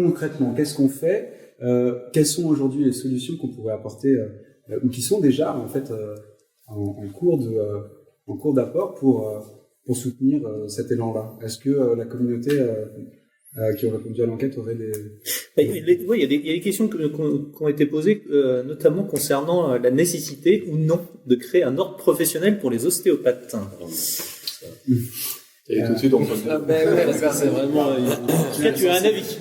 concrètement, qu'est-ce qu'on fait? Quelles sont aujourd'hui les solutions qu'on pourrait apporter ou qui sont déjà en fait en cours d'apport pour soutenir cet élan-là? Est-ce que la communauté qui a répondu à l'enquête aurait des... Oui, il y a des questions qui ont été posées, notamment concernant la nécessité ou non de créer un ordre professionnel pour les ostéopathes. Et tout de suite, on peut c'est vraiment. Tu as un avis?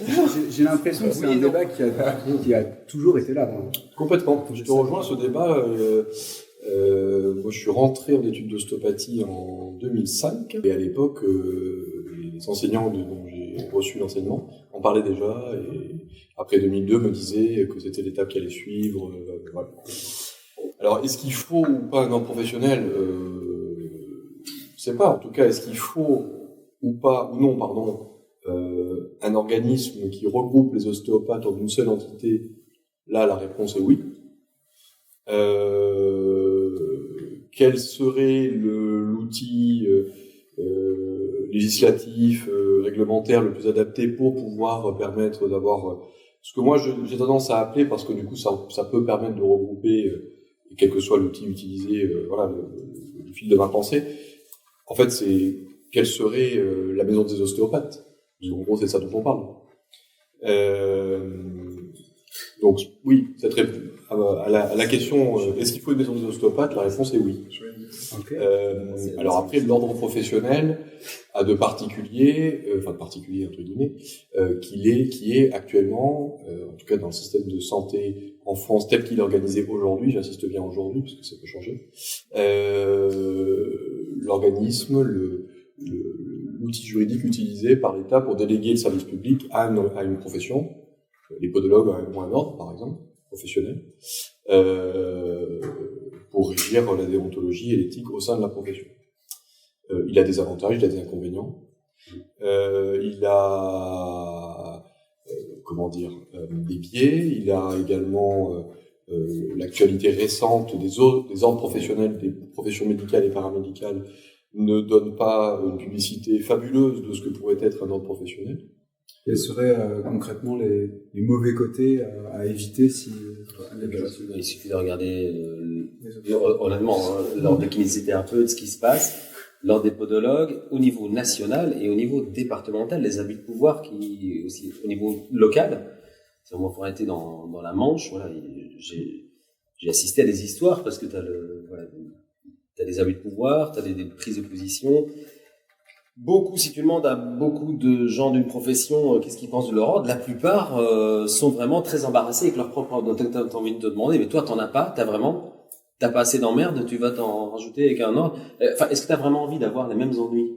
J'ai l'impression que c'est un débat qui a toujours été là. Complètement. Je te rejoins ce débat. Moi, je suis rentré en études d'ostéopathie en 2005. Et à l'époque, les enseignants dont j'ai reçu l'enseignement en parlaient déjà. Et après 2002, me disaient que c'était l'étape qu'il allait suivre. Voilà. Alors, est-ce qu'il faut ou pas un ordre professionnel je sais pas. En tout cas, est-ce qu'il faut ou pas, ou non, pardon, un organisme qui regroupe les ostéopathes en une seule entité? Là, la réponse est oui. Quel serait l'outil législatif, réglementaire le plus adapté pour pouvoir permettre d'avoir ce que moi j'ai tendance à appeler, parce que du coup ça peut permettre de regrouper, quel que soit l'outil utilisé, voilà, le fil de ma pensée. En fait, c'est quelle serait la maison des ostéopathes. En gros, c'est ça dont on parle. Donc oui, à la question est-ce qu'il faut une maison des ostéopathes, la réponse est oui. Okay. Alors après, l'ordre professionnel a de particuliers, enfin de particuliers entre guillemets, qui est actuellement, en tout cas dans le système de santé en France tel qu'il est organisé aujourd'hui, j'insiste bien aujourd'hui parce que ça peut changer, l'organisme, l'outil juridique utilisé par l'État pour déléguer le service public à une profession, les podologues ont un ordre par exemple, professionnel, pour régir la déontologie et l'éthique au sein de la profession. Il a des avantages, il a des inconvénients. Il a des biais. Il a également l'actualité récente des ordres professionnels, des professions médicales et paramédicales ne donne pas une publicité fabuleuse de ce que pourrait être un ordre professionnel. Quels seraient concrètement les mauvais côtés à éviter si... Il suffit de regarder, honnêtement, l'ordre de kinésithérapeute, ce qui se passe, l'ordre des podologues, au niveau national et au niveau départemental, les abus de pouvoir qui, aussi, au niveau local. Moi, pour arrêter dans la Manche, voilà, j'ai assisté à des histoires parce que t'as des abus de pouvoir, t'as des prises de position. Si tu demandes à beaucoup de gens d'une profession qu'est-ce qu'ils pensent de leur ordre, la plupart sont vraiment très embarrassés avec leur propre ordre. Donc t'as envie de te demander, mais toi t'en as pas, t'as pas assez d'emmerdes, tu vas t'en rajouter avec un ordre. Est-ce que t'as vraiment envie d'avoir les mêmes ennuis?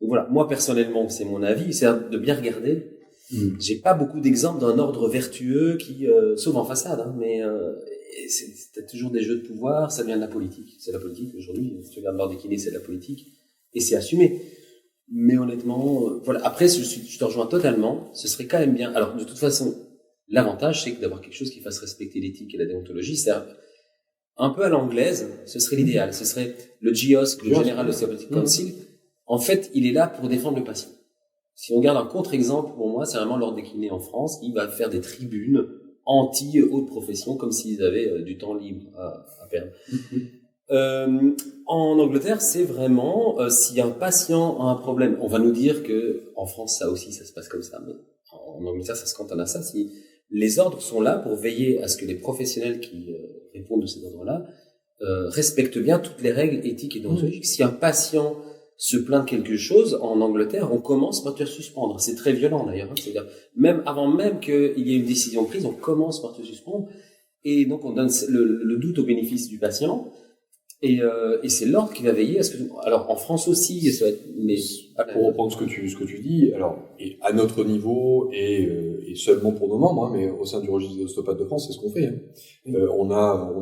Donc voilà, moi personnellement, c'est mon avis, c'est de bien regarder. J'ai pas beaucoup d'exemples d'un ordre vertueux qui, sauf en façade, hein, mais t'as toujours des jeux de pouvoir, ça vient de la politique. C'est la politique aujourd'hui. Si tu regardes l'ordre des kinés, c'est de la politique et c'est assumé. Mais honnêtement, voilà. Après, je te rejoins totalement. Ce serait quand même bien. Alors, de toute façon, l'avantage, c'est que d'avoir quelque chose qui fasse respecter l'éthique et la déontologie, c'est un peu à l'anglaise. Ce serait l'idéal. Ce serait le GIOS, le General Osteopathic Council. En fait, il est là pour défendre le patient. Si on regarde un contre-exemple, pour moi, c'est vraiment l'ordre des kinés en France. Il va faire des tribunes anti-haute profession, comme s'ils avaient du temps libre à perdre. En Angleterre, c'est vraiment si un patient a un problème, on va nous dire que en France ça aussi ça se passe comme ça, mais en Angleterre ça se cantonne à ça. Si les ordres sont là pour veiller à ce que les professionnels qui répondent de ces ordres-là respectent bien toutes les règles éthiques et déontologiques. Si un patient se plaint de quelque chose en Angleterre, on commence par te suspendre. C'est très violent d'ailleurs. C'est-à-dire même avant même qu'il y ait une décision prise, on commence par te suspendre et donc on donne le doute au bénéfice du patient. Et c'est l'ordre qui va veiller à ce que. Alors en France aussi, ça va être, mais pour reprendre ce que tu dis, alors et à notre niveau et seulement pour nos membres, hein, mais au sein du registre des ostéopathes de France, c'est ce qu'on fait. Hein. On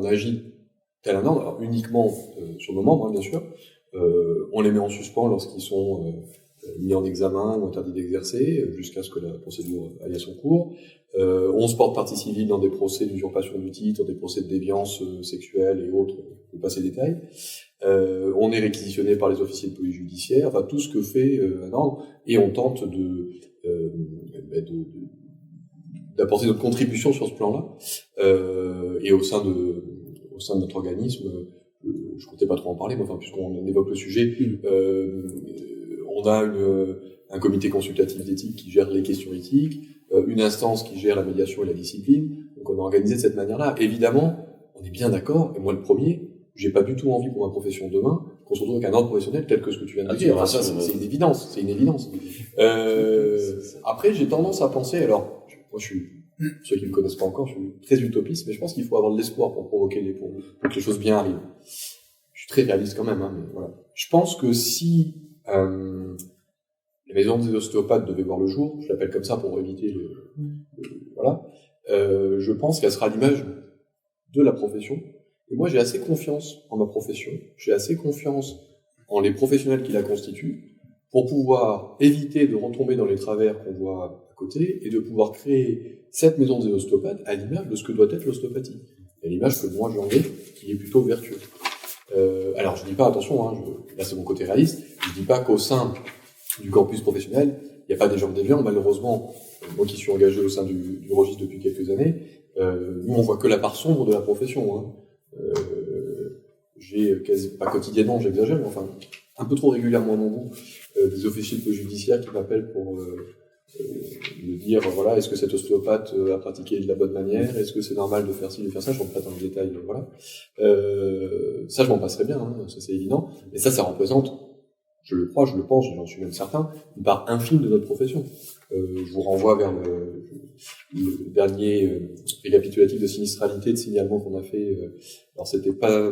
agit tel un ordre, alors uniquement sur nos membres, hein, bien sûr. On les met en suspens lorsqu'ils sont mis en examen ou interdits d'exercer, jusqu'à ce que la procédure aille à son cours. On se porte partie civile dans des procès d'usurpation du titre, des procès de déviance sexuelle et autres, je ne vais pas ces détails. On est réquisitionné par les officiers de police judiciaire, enfin tout ce que fait un ordre, et on tente d'apporter notre contribution sur ce plan-là. Et au sein de notre organisme, je comptais pas trop en parler, mais enfin, puisqu'on évoque le sujet, on a un comité consultatif d'éthique qui gère les questions éthiques, une instance qui gère la médiation et la discipline. Donc on a organisé de cette manière-là. Évidemment, on est bien d'accord, et moi le premier, j'ai pas du tout envie pour ma profession demain qu'on se retrouve avec un ordre professionnel tel que ce que tu viens de dire. Enfin, ça, c'est une évidence. C'est une évidence. Après, j'ai tendance à penser, alors, moi je suis, ceux qui me connaissent pas encore, je suis très utopiste, mais je pense qu'il faut avoir de l'espoir pour provoquer pour que les choses bien arrivent. Je suis très réaliste quand même, hein, mais voilà. Je pense que si les maisons des ostéopathes devaient voir le jour, je l'appelle comme ça pour éviter voilà, je pense qu'elle sera à l'image de la profession. Et moi, j'ai assez confiance en ma profession, j'ai assez confiance en les professionnels qui la constituent pour pouvoir éviter de retomber dans les travers qu'on voit à côté et de pouvoir créer cette maison des ostéopathes à l'image de ce que doit être l'ostéopathie, à l'image que moi j'en ai, qui est plutôt vertueux. Alors, je dis pas, attention, hein, là c'est mon côté réaliste, je dis pas qu'au sein du corpus professionnel, il n'y a pas des gens déviants. Malheureusement, moi qui suis engagé au sein du registre depuis quelques années, nous on voit que la part sombre de la profession. Hein. J'ai pas quotidiennement, j'exagère, mais enfin un peu trop régulièrement à mon goût, des officiers de police judiciaire qui m'appellent pour me dire voilà, est-ce que cet ostéopathe a pratiqué de la bonne manière, est-ce que c'est normal de faire ci, de faire ça, je ne rentre pas dans le détail, voilà. Ça je m'en passerai bien, hein, ça c'est évident, mais ça représente, je le crois, je le pense, j'en suis même certain, une part infime de notre profession. Je vous renvoie vers le dernier récapitulatif de sinistralité, de signalement qu'on a fait. Alors c'était pas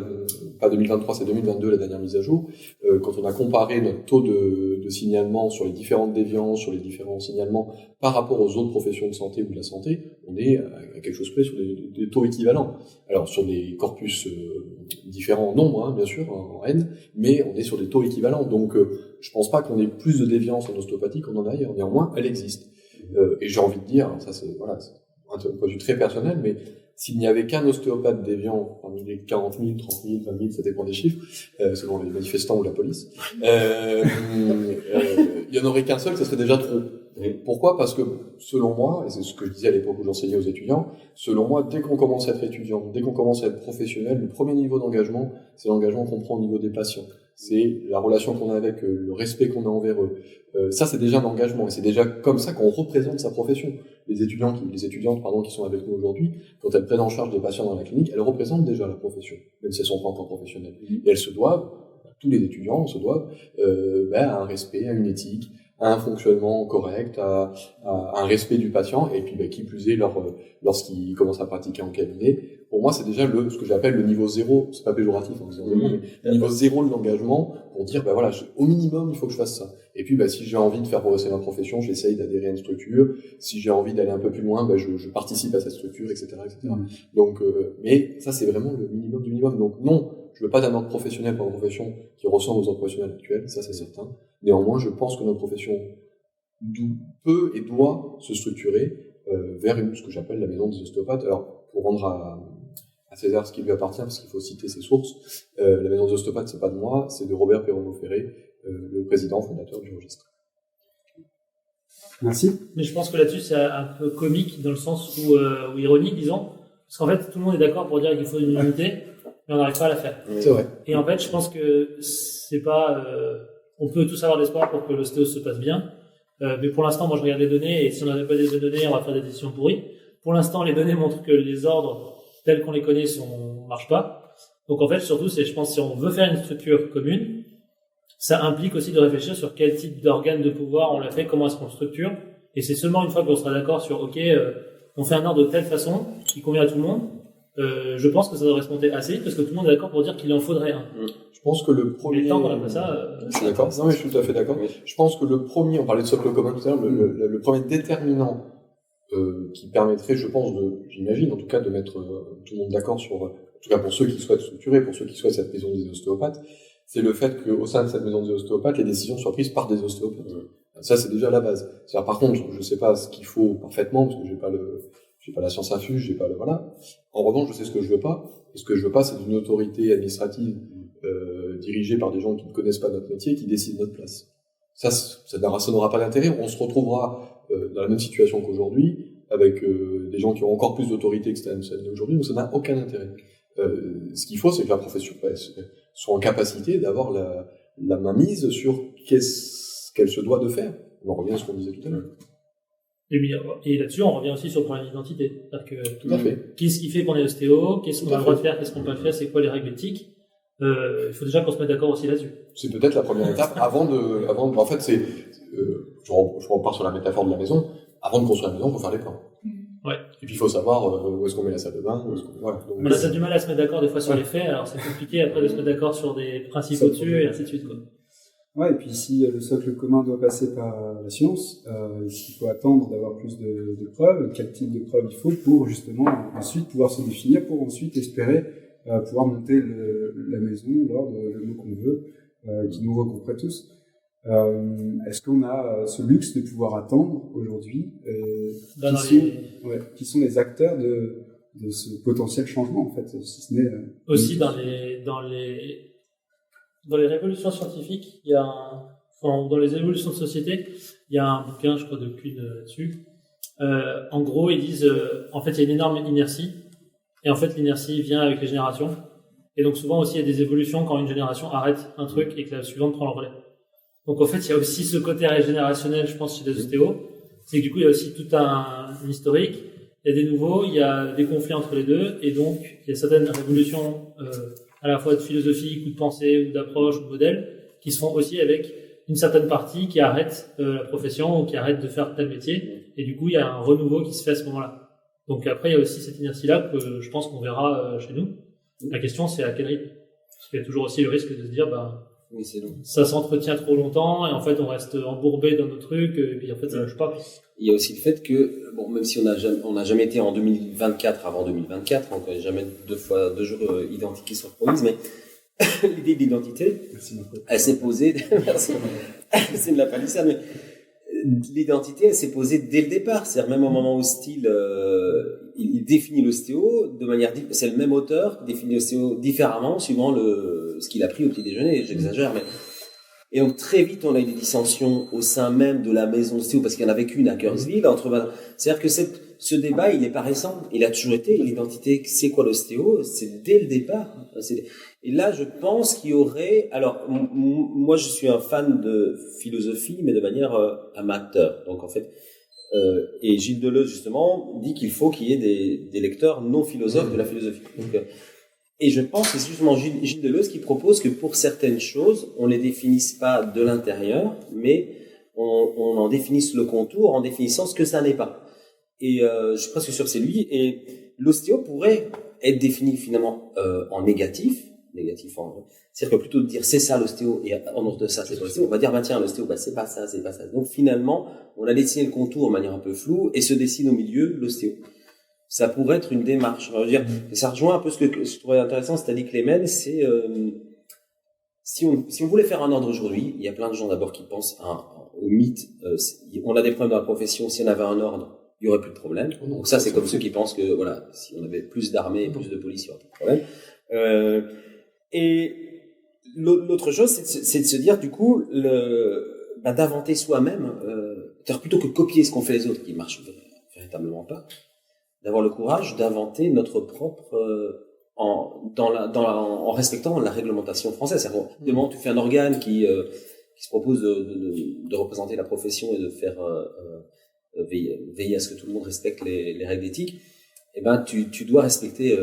2023, c'est 2022 la dernière mise à jour. Quand on a comparé notre taux de signalement sur les différentes déviances, sur les différents signalements par rapport aux autres professions de santé ou de la santé, on est à quelque chose près sur des taux équivalents. Alors sur des corpus différents en nombre, hein, bien sûr, en N, mais on est sur des taux équivalents. Donc je pense pas qu'on ait plus de déviance en ostéopathie qu'on en a ailleurs. Néanmoins, elle existe. Et j'ai envie de dire, alors ça c'est un point de vue très personnel, mais s'il n'y avait qu'un ostéopathe déviant parmi les 40 000, 30 000, 20 000, ça dépend des chiffres, selon les manifestants ou la police, il y en aurait qu'un seul, ça serait déjà trop. Pourquoi ? Parce que, selon moi, et c'est ce que je disais à l'époque où j'enseignais aux étudiants, selon moi, dès qu'on commence à être étudiant, dès qu'on commence à être professionnel, le premier niveau d'engagement, c'est l'engagement qu'on prend au niveau des patients. C'est la relation qu'on a avec eux, le respect qu'on a envers eux. Ça, c'est déjà un engagement, et c'est déjà comme ça qu'on représente sa profession. Les étudiantes, qui sont avec nous aujourd'hui, quand elles prennent en charge des patients dans la clinique, elles représentent déjà la profession, même si elles sont pas encore professionnelles. Et elles se doivent, tous les étudiants se doivent, à un respect, à une éthique, à un fonctionnement correct, à un respect du patient, et puis qui plus est lorsqu'il commence à pratiquer en cabinet. Pour moi, c'est déjà ce que j'appelle le niveau zéro, c'est pas péjoratif en disant zéro, mais le niveau zéro de l'engagement, pour dire voilà, au minimum il faut que je fasse ça. Et puis si j'ai envie de faire progresser ma profession, j'essaye d'adhérer à une structure. Si j'ai envie d'aller un peu plus loin, je participe à cette structure, etc., etc. Donc, mais ça c'est vraiment le minimum du minimum. Donc non, je veux pas d'un ordre professionnel pour une profession qui ressemble aux ordres professionnels actuels, ça c'est certain. Néanmoins, je pense que notre profession peut et doit se structurer vers ce que j'appelle la maison des ostéopathes. Alors, pour rendre à César ce qui lui appartient, parce qu'il faut citer ses sources, la maison des ostéopathes, c'est pas de moi, c'est de Robert Perronneau-Ferré, le président fondateur du registre. Merci. Mais je pense que là-dessus, c'est un peu comique, dans le sens où ironique, disons, parce qu'en fait, tout le monde est d'accord pour dire qu'il faut une unité, mais on n'arrive pas à la faire. C'est vrai. Et en fait, je pense que c'est pas... on peut tous avoir l'espoir pour que l'ostéo se passe bien, mais pour l'instant, moi je regarde les données, et si on n'avait pas des données, on va faire des décisions pourries. Pour l'instant, les données montrent que les ordres tels qu'on les connaît marchent pas. Donc en fait, surtout, je pense, si on veut faire une structure commune, ça implique aussi de réfléchir sur quel type d'organe de pouvoir on l'a fait, comment est-ce qu'on le structure, et c'est seulement une fois qu'on sera d'accord sur on fait un ordre de telle façon qui convient à tout le monde. Je pense que ça devrait se monter assez vite parce que tout le monde est d'accord pour dire qu'il en faudrait un. Je pense que le premier... Mais tant qu'on n'a pas ça... Je suis d'accord. Non, mais je suis tout à fait d'accord. Oui. Je pense que le premier, on parlait de socle commun tout à l'heure, le premier déterminant qui permettrait, je pense, j'imagine en tout cas, de mettre tout le monde d'accord sur, en tout cas pour ceux qui souhaitent structurer, pour ceux qui souhaitent cette maison des ostéopathes, c'est le fait qu'au sein de cette maison des ostéopathes, les décisions soient prises par des ostéopathes. Ça, c'est déjà la base. C'est-à-dire, par contre, je sais pas ce qu'il faut parfaitement, parce que j'ai pas la science infuse, voilà. En revanche, je sais ce que je veux pas. Et ce que je veux pas, c'est une autorité administrative dirigée par des gens qui ne connaissent pas notre métier, qui décident notre place. Ça n'aura pas d'intérêt. On se retrouvera dans la même situation qu'aujourd'hui. avec des gens qui ont encore plus d'autorité que celle d'aujourd'hui, donc ça n'a aucun intérêt. Ce qu'il faut, c'est que la profession soit en capacité d'avoir la mainmise sur qu'est-ce qu'elle se doit de faire. On en revient à ce qu'on disait tout à l'heure. Et là-dessus, on revient aussi sur le problème d'identité. Tout à fait. Qu'est-ce qui fait qu'on est ostéo? Qu'est-ce qu'on a le droit de faire? Qu'est-ce qu'on peut pas faire? C'est quoi les règles éthiques? Il faut déjà qu'on se mette d'accord aussi là-dessus. C'est peut-être la première étape en fait, je repars sur la métaphore de la maison. Avant de construire la maison, il faut faire les plans. Ouais. Et puis il faut savoir où est-ce qu'on met la salle de bain. Voilà. Donc, On a du mal à se mettre d'accord des fois sur les faits, alors c'est compliqué après de se mettre d'accord sur des principes au-dessus et ainsi de suite, quoi. Ouais, et puis si le socle commun doit passer par la science, il faut attendre d'avoir plus de preuves. Quel type de preuves il faut pour justement ensuite pouvoir se définir, pour ensuite espérer pouvoir monter la maison, l'ordre, le mot qu'on veut, qui nous regrouperait tous. Est-ce qu'on a ce luxe de pouvoir attendre aujourd'hui qui sont les acteurs de ce potentiel changement, en fait, si ce n'est aussi dans les révolutions scientifiques, dans les évolutions de société, il y a un bouquin, je crois, de Kuhn là-dessus. En gros, ils disent, en fait, il y a une énorme inertie, et en fait, l'inertie vient avec les générations. Et donc, souvent aussi, il y a des évolutions quand une génération arrête un truc et que la suivante prend le relais. Donc, en fait, il y a aussi ce côté régénérationnel, je pense, chez les ostéos. C'est que du coup, il y a aussi tout un historique. Il y a des nouveaux, il y a des conflits entre les deux, et donc, il y a certaines révolutions, à la fois de philosophie, ou de pensée, ou d'approche, ou de modèle, qui se font aussi avec une certaine partie qui arrête la profession ou qui arrête de faire tel métier. Et du coup, il y a un renouveau qui se fait à ce moment-là. Donc après, il y a aussi cette inertie-là que je pense qu'on verra chez nous. La question, c'est à quel rythme. Parce qu'il y a toujours aussi le risque de se dire, oui, c'est long. Ça s'entretient trop longtemps et en fait, on reste embourbé dans nos trucs et puis en fait, ça ne bouge pas. Il y a aussi le fait que, bon, même si on n'a jamais été en 2024 avant 2024, on n'a jamais deux jours identiques qui se reproduisent, mais l'idée de l'identité, elle s'est posée, merci, c'est de la palissade, mais l'identité, elle s'est posée dès le départ. C'est-à-dire, même au moment où Steele, il définit l'ostéo de manière, c'est le même auteur qui définit l'ostéo différemment suivant ce qu'il a pris au petit déjeuner, j'exagère, mais. Et donc, très vite, on a eu des dissensions au sein même de la maison ostéo, parce qu'il y en avait qu'une à Cœursville, c'est-à-dire que ce débat, il n'est pas récent. Il a toujours été, l'identité, c'est quoi l'ostéo? C'est dès le départ. Et là, je pense qu'il y aurait, alors, moi, je suis un fan de philosophie, mais de manière amateur. Donc, en fait, et Gilles Deleuze, justement, dit qu'il faut qu'il y ait des lecteurs non philosophes de la philosophie. Donc, et je pense que c'est justement Gilles Deleuze qui propose que pour certaines choses, on les définisse pas de l'intérieur, mais on en définisse le contour en définissant ce que ça n'est pas. Et je suis presque sûr que c'est lui. Et l'ostéo pourrait être défini finalement en négatif. C'est-à-dire que plutôt de dire c'est ça l'ostéo et en dehors de ça c'est pas l'ostéo, on va dire tiens l'ostéo c'est pas ça, c'est pas ça. Donc finalement, on a dessiné le contour de manière un peu floue et se dessine au milieu l'ostéo. Ça pourrait être une démarche. Je veux dire, ça rejoint un peu ce que je trouvais intéressant, c'est-à-dire Clément, c'est si on voulait faire un ordre aujourd'hui, il y a plein de gens d'abord qui pensent au mythe. On a des problèmes dans la profession. Si on avait un ordre, il y aurait plus de problème. Donc ça, c'est comme ceux qui pensent que voilà, si on avait plus d'armées et plus de police, il y aurait plus de problème. Et l'autre chose, c'est de se dire du coup d'inventer soi-même, plutôt que de copier ce qu'ont fait les autres, qui marche véritablement pas. D'avoir le courage d'inventer notre propre en respectant la réglementation française. C'est-à-dire, du moment où tu fais un organe qui se propose de représenter la profession et de faire veiller à ce que tout le monde respecte les règles éthiques, eh ben tu dois respecter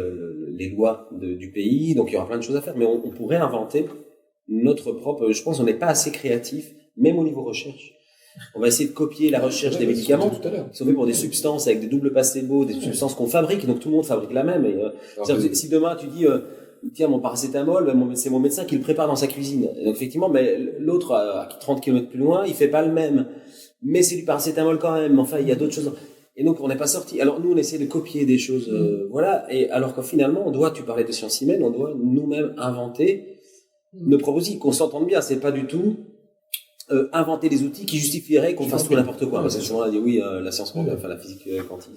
les lois du pays. Donc il y aura plein de choses à faire, mais on pourrait inventer notre propre. Je pense qu'on n'est pas assez créatif, même au niveau recherche. On va essayer de copier la recherche des médicaments qui sont faits pour des substances avec des doubles placebos, des substances qu'on fabrique, donc tout le monde fabrique la même. Et, si demain tu dis tiens mon paracétamol, c'est mon médecin qui le prépare dans sa cuisine. Et donc effectivement, mais l'autre à 30 km plus loin, il fait pas le même, mais c'est du paracétamol quand même. Enfin, il y a d'autres choses. Et donc on n'est pas sorti. Alors nous on essaie de copier des choses, voilà. Et alors que finalement tu parlais de sciences humaines, on doit nous-mêmes inventer nos propres outils. Qu'on s'entende bien, c'est pas du tout inventer des outils qui justifieraient qu'on fasse tout n'importe quoi. Parce que souvent on a dit oui, la science enfin la physique quantique.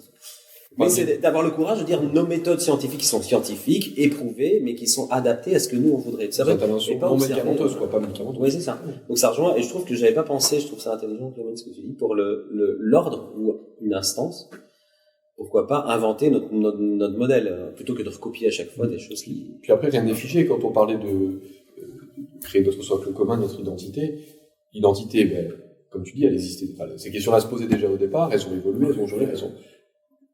Mais c'est d'avoir le courage de dire nos méthodes scientifiques qui sont scientifiques, éprouvées, mais qui sont adaptées à ce que nous on voudrait. C'est vrai. Et pas médicamenteuse, quoi, pas médicamenteuse. Oui, c'est ça. Donc ça rejoint, et je trouve que j'avais pas pensé, je trouve ça intelligent, Clément, ce que tu dis, pour l'ordre ou une instance. pourquoi pas inventer notre modèle, plutôt que de recopier à chaque fois des choses qui... Puis après, rien n'est figé. Quand on parlait de créer notre socle commun, notre identité, ben, comme tu dis, elle existait. Enfin, ces questions-là se posaient déjà au départ, elles ont évolué, elles ont changé,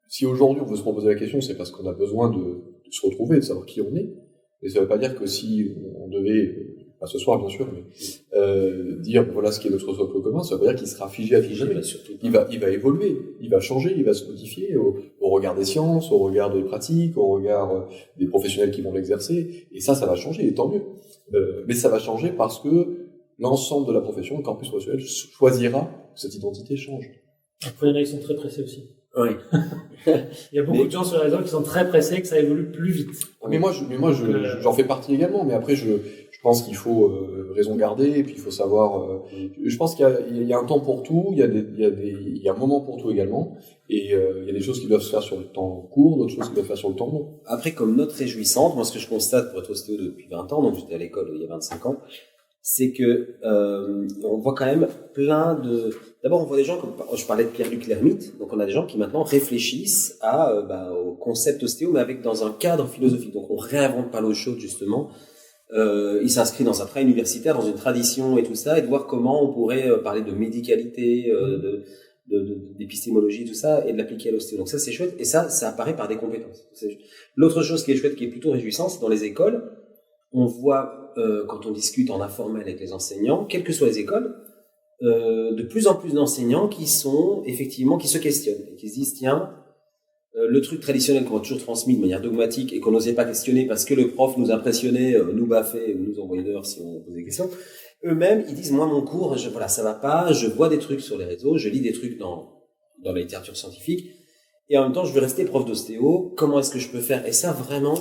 Si aujourd'hui on veut se poser la question, c'est parce qu'on a besoin de se retrouver, de savoir qui on est. Et ça ne veut pas dire que si on devait, pas ce soir bien sûr, mais dire voilà ce qui est notre socle commun, ça veut pas dire qu'il sera figé à tout jamais. Il va évoluer, il va changer, il va se modifier au regard des sciences, au regard des pratiques, au regard des professionnels qui vont l'exercer. Et ça va changer, et tant mieux. Mais ça va changer parce que l'ensemble de la profession, le corpus professionnel, choisira que cette identité change. Après, il y en a qui sont très pressés aussi. Oui. Il y a beaucoup de gens sur les réseaux qui sont très pressés, que ça évolue plus vite. Mais moi, j'en fais partie également. Mais après, je pense qu'il faut raison garder, et puis il faut savoir. Je pense qu'il y a un temps pour tout. Il y a un moment pour tout également. Et il y a des choses qui doivent se faire sur le temps court, d'autres choses qui doivent se faire sur le temps long. Après, comme note réjouissante, moi, ce que je constate pour être ostéo depuis 20 ans, donc j'étais à l'école il y a 25 ans, c'est que on voit quand même plein de... D'abord, on voit des gens, comme je parlais de Pierre-Luc Lermite, donc on a des gens qui maintenant réfléchissent au concept ostéo, mais dans un cadre philosophique. Donc on réinvente pas l'eau chaude, justement. Il s'inscrit dans un travail universitaire, dans une tradition et tout ça, et de voir comment on pourrait parler de médicalité, d'épistémologie, tout ça, et de l'appliquer à l'ostéo. Donc ça, c'est chouette, et ça apparaît par des compétences. L'autre chose qui est chouette, qui est plutôt réjouissante, c'est dans les écoles, on voit, quand on discute en informel avec les enseignants, quelles que soient les écoles, de plus en plus d'enseignants qui se questionnent, et qui se disent, tiens, le truc traditionnel qu'on a toujours transmis de manière dogmatique et qu'on n'osait pas questionner parce que le prof nous impressionnait, nous baffait ou nous envoyait dehors si on posait des questions, eux-mêmes, ils disent, moi, mon cours, ça va pas, je vois des trucs sur les réseaux, je lis des trucs dans la littérature scientifique, et en même temps, je veux rester prof d'ostéo, comment est-ce que je peux faire? Et ça, vraiment,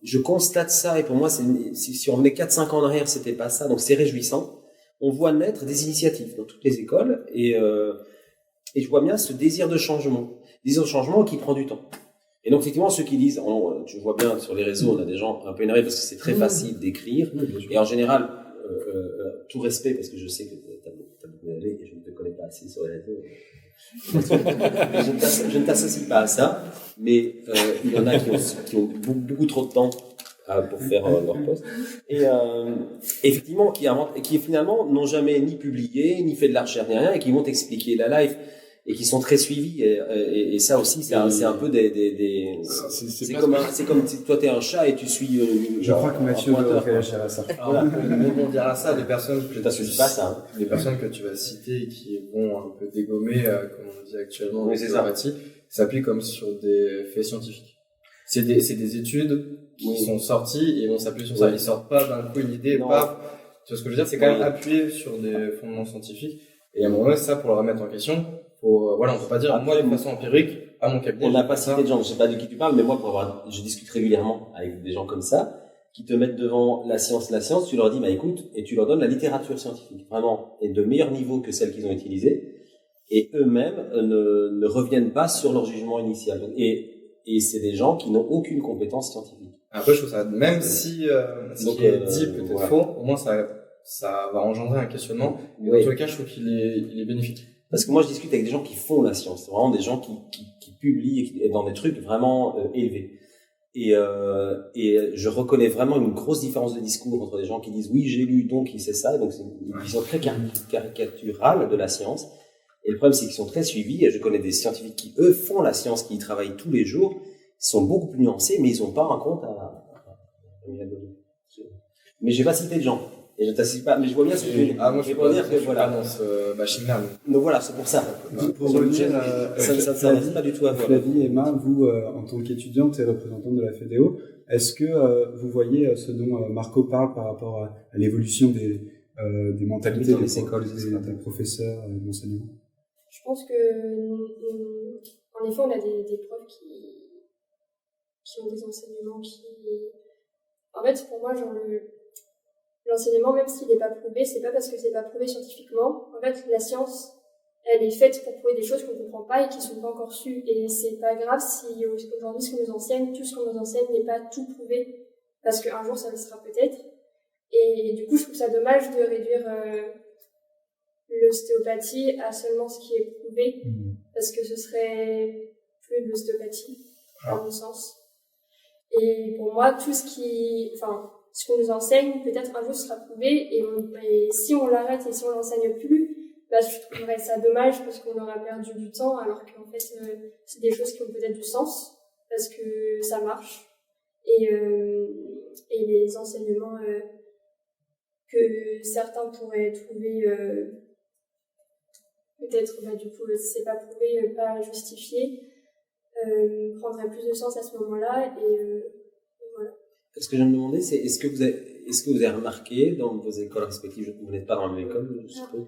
je constate ça, et pour moi, si on revenait 4-5 ans en arrière, c'était pas ça, donc c'est réjouissant. On voit naître des initiatives dans toutes les écoles, et je vois bien ce désir de changement qui prend du temps. Et donc, effectivement, ceux qui disent, tu vois bien sur les réseaux, on a des gens un peu énervés parce que c'est très facile d'écrire, et en général, tout respect, parce que je sais que t'as beaucoup d'aller, et je ne te connais pas assez sur les réseaux. Je ne t'associe pas à ça, mais il y en a qui ont beaucoup trop de temps pour faire leur poste, et effectivement qui finalement n'ont jamais ni publié, ni fait de la recherche, ni rien, et qui vont expliquer la life, et qui sont très suivis, et ça aussi c'est un peu c'est comme si toi t'es un chat et tu suis je crois que Mathieu va réagir à ça. Voilà, pour rebondir à ça, les personnes je t'associe pas à ça, les personnes que tu vas citer et qui vont un peu dégommer, comme on dit actuellement, oui, c'est ça, s'appuient comme sur des faits scientifiques. C'est des études qui sont sorties et vont s'appuyer sur ça. Ils sortent pas d'un coup une idée, pas. Tu vois ce que je veux dire? C'est quand même appuyé sur des fondements scientifiques. Et à un moment donné, ça, pour le remettre en question, on peut pas dire, moi, de façon empirique, à mon cabinet. On n'a pas cité de gens, je sais pas de qui tu parles, mais moi, je discute régulièrement avec des gens comme ça, qui te mettent devant la science, tu leur dis, écoute, et tu leur donnes la littérature scientifique, vraiment, et de meilleur niveau que celle qu'ils ont utilisée, et eux-mêmes ne reviennent pas sur leur jugement initial. Et c'est des gens qui n'ont aucune compétence scientifique. Après, je trouve ça, même si ce qui est dit peut-être faux, au moins ça va engendrer un questionnement. Et dans tous les cas, je trouve qu'il est bénéfique. Parce que moi, je discute avec des gens qui font la science. C'est vraiment des gens qui publient et dans des trucs vraiment élevés. Et je reconnais vraiment une grosse différence de discours entre des gens qui disent oui, j'ai lu, donc il sait ça. Et donc c'est une vision très caricaturale de la science. Et le problème, c'est qu'ils sont très suivis. Et je connais des scientifiques qui, eux, font la science, qui y travaillent tous les jours. Ils sont beaucoup plus nuancés, mais ils n'ont pas un compte à... Mais j'ai pas cité de gens. Et je t'assiste pas, mais je vois bien ce que tu veux dire. Moi, je peux dire que voilà. Dans ce bashing-là. Donc voilà, c'est pour ça. Pour revenir, ça n'a pas du tout à voir. Flavie, Emma, vous, en tant qu'étudiante et représentante de la FEDEO, est-ce que vous voyez ce dont Marco parle par rapport à l'évolution des mentalités des écoles, des professeurs, des enseignants? Je pense que, en effet, on a des profs qui ont des enseignements qui... En fait, pour moi, genre, l'enseignement, même s'il n'est pas prouvé, c'est pas parce que c'est pas prouvé scientifiquement. En fait, la science, elle est faite pour prouver des choses qu'on comprend pas et qui sont pas encore sues. Et c'est pas grave si aujourd'hui ce qu'on nous enseigne, tout ce qu'on nous enseigne n'est pas tout prouvé. Parce qu'un jour, ça le sera peut-être. Et du coup, je trouve ça dommage de réduire l'ostéopathie à seulement ce qui est prouvé. Parce que ce serait plus de l'ostéopathie, à mon sens. Et pour moi, tout ce qu'on nous enseigne, peut-être un jour sera prouvé, et si on l'arrête et si on l'enseigne plus, je trouverais ça dommage parce qu'on aura perdu du temps, alors qu'en fait, c'est des choses qui ont peut-être du sens, parce que ça marche. Et les enseignements que certains pourraient trouver peut-être, du coup, si c'est pas prouvé, pas justifié, prendrait plus de sens à ce moment-là, et voilà. Ce que je me demandais, c'est est-ce que vous avez remarqué dans vos écoles respectives, vous n'êtes pas dans la même école, je suppose,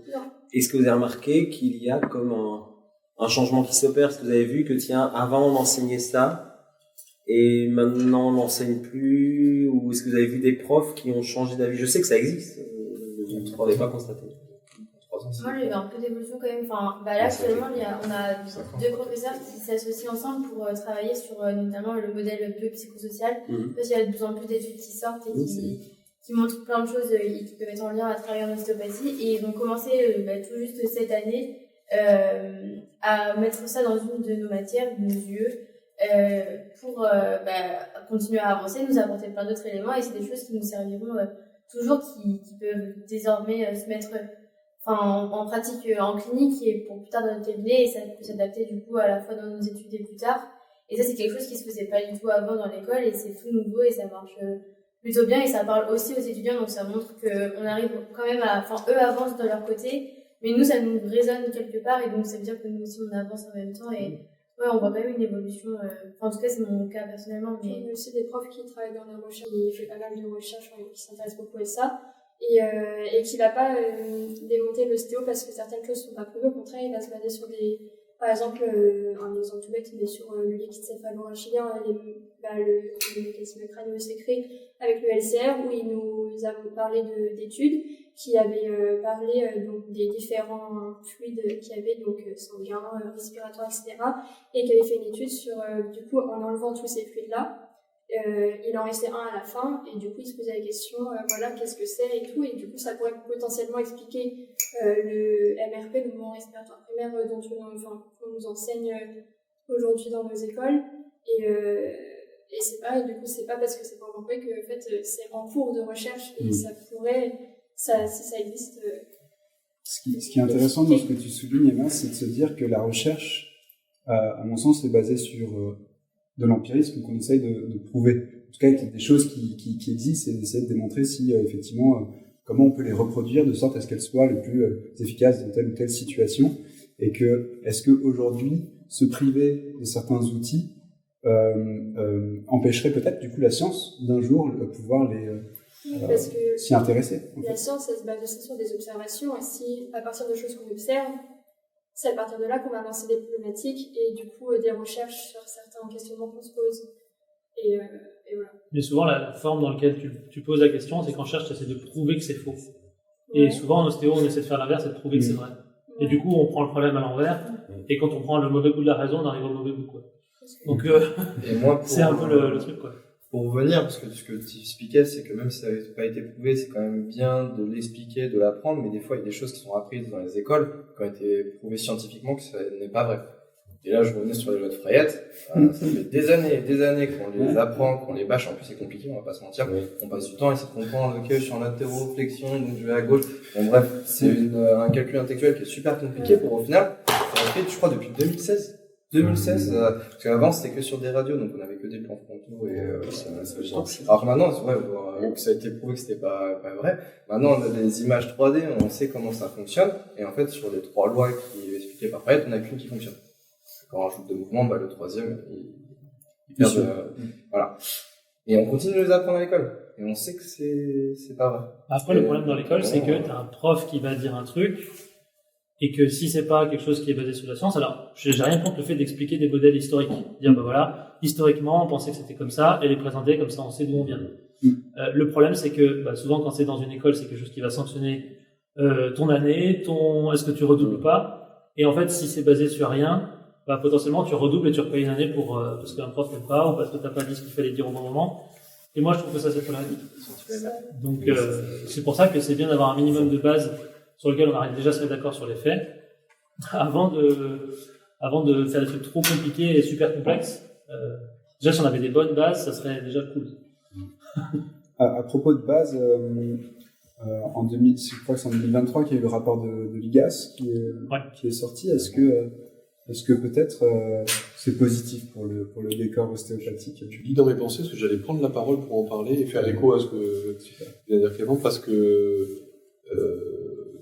est-ce que vous avez remarqué qu'il y a comme un changement qui s'opère? Est-ce que vous avez vu que tiens, avant on enseignait ça et maintenant on n'enseigne plus, ou est-ce que vous avez vu des profs qui ont changé d'avis? Je sais que ça existe, je ne l'avais pas constaté. Moi, j'ai eu un peu d'évolution quand même. Là, actuellement, on a 2 professeurs qui s'associent ensemble pour travailler sur notamment le modèle biopsychosocial. Parce qu'il y a de plus en plus d'études qui sortent et qui montrent plein de choses qui peuvent être en lien à travailler en ostéopathie. Et ils ont commencé tout juste cette année à mettre ça dans une de nos matières, de nos UE, pour continuer à avancer, nous apporter plein d'autres éléments. Et c'est des choses qui nous serviront toujours, qui peuvent désormais se mettre en pratique en clinique et pour plus tard dans notre cabinet, et ça peut s'adapter du coup à la fois dans nos études et plus tard. Et ça, c'est quelque chose qui se faisait pas du tout avant dans l'école, et c'est tout nouveau et ça marche plutôt bien, et ça parle aussi aux étudiants, donc ça montre qu'on arrive quand même eux avancent de leur côté, mais nous, ça nous résonne quelque part, et donc ça veut dire que nous aussi on avance en même temps, et on voit quand même une évolution, en tout cas c'est mon cas personnellement. Mais... Il y a aussi des profs qui travaillent dans la recherche, qui font pas mal de recherches, qui s'intéressent beaucoup à ça. Et qui va pas démonter l'ostéo parce que certaines choses sont pas prouvées, au contraire il va se baser sur par exemple un exemple tout bête, mais sur le liquide céphalorachidien, le mécanisme crânio-sacré avec le LCR, où nous avons parlé d'études qui avaient parlé donc des différents fluides qu'il y avait, donc sanguins, respiratoires, etc., et qui avait fait une étude sur du coup en enlevant tous ces fluides là. Il en restait un à la fin, et du coup il se posait la question qu'est-ce que c'est et tout, et du coup ça pourrait potentiellement expliquer le MRP, le mouvement respiratoire primaire, qu'on nous enseigne aujourd'hui dans nos écoles, et c'est pas parce que c'est pas encore vrai que en fait c'est en cours de recherche, et ça pourrait, si ça existe. Ce qui est intéressant dans ce que tu soulignes, Emma, c'est de se dire que la recherche, à mon sens, est basée sur de l'empirisme qu'on essaye de prouver. En tout cas, il y a des choses qui existent, et d'essayer de démontrer si, effectivement, comment on peut les reproduire de sorte à ce qu'elles soient le plus efficaces dans telle ou telle situation. Et est-ce qu'aujourd'hui, se priver de certains outils empêcherait peut-être, du coup, la science d'un jour pouvoir s'y intéresser. La science, elle se base aussi sur des observations, et si, à partir de choses qu'on observe, c'est à partir de là qu'on va lancer des problématiques et du coup des recherches sur certains questionnements qu'on se pose. Et voilà. Mais souvent, la forme dans laquelle tu poses la question, c'est qu'en cherche, tu essaies de prouver que c'est faux. Et souvent, en ostéo, on essaie de faire l'inverse et de prouver que c'est vrai. Et du coup, on prend le problème à l'envers, et quand on prend le mauvais bout de la raison, on arrive au mauvais bout, quoi. Donc, et moi, c'est un peu le truc, quoi. Pour revenir, parce que ce que tu expliquais, c'est que même si ça n'avait pas été prouvé, c'est quand même bien de l'expliquer, de l'apprendre, mais des fois, il y a des choses qui sont apprises dans les écoles, qui ont été prouvées scientifiquement que ça n'est pas vrai. Et là, je revenais sur les lois de Freyet. Ça fait des années et des années qu'on les apprend, qu'on les bâche. En plus, c'est compliqué, on va pas se mentir. On passe du temps à essayer de comprendre, ok, je suis en latéroflexion, donc je vais à gauche. Bon, bref, c'est un calcul intellectuel qui est super compliqué pour, au final, ça a fait, je crois, depuis 2016, parce qu'avant c'était que sur des radios, donc on avait que des plans frontaux et alors maintenant ça a été prouvé que c'était pas vrai. Maintenant on a des images 3D, on sait comment ça fonctionne, et en fait sur les 3 lois qui expliquaient par Freyet, on n'a qu'une qui fonctionne. Quand on rajoute de mouvements, le troisième il perd voilà. Et on continue de les apprendre à l'école, et on sait que c'est pas vrai. Après le problème dans l'école, c'est que t'as un prof qui va dire un truc, et que si c'est pas quelque chose qui est basé sur la science, alors j'ai rien contre le fait d'expliquer des modèles historiques, dire voilà, historiquement on pensait que c'était comme ça, et les présenter comme ça on sait d'où on vient. Le problème c'est que souvent quand c'est dans une école, c'est quelque chose qui va sanctionner ton année, est-ce que tu redoubles ou pas, et en fait si c'est basé sur rien, potentiellement tu redoubles et tu repayes une année pour parce qu'un prof n'aime pas, ou parce que t'as pas dit ce qu'il fallait dire au bon moment. Et moi je trouve que ça c'est problématique. Donc c'est pour ça que c'est bien d'avoir un minimum de base sur lequel on arrive déjà à se mettre d'accord sur les faits, avant avant de faire des trucs trop compliqués et super complexes. Déjà, si on avait des bonnes bases, ça serait déjà cool. À propos de base, je crois que c'est en 2023 qu'il y a eu le rapport de l'IGAS qui est sorti. Est-ce que peut-être c'est positif pour le décor ostéopathique? Tu lis dans mes pensées, parce que j'allais prendre la parole pour en parler et faire écho à ce que vient de dire Clément, parce que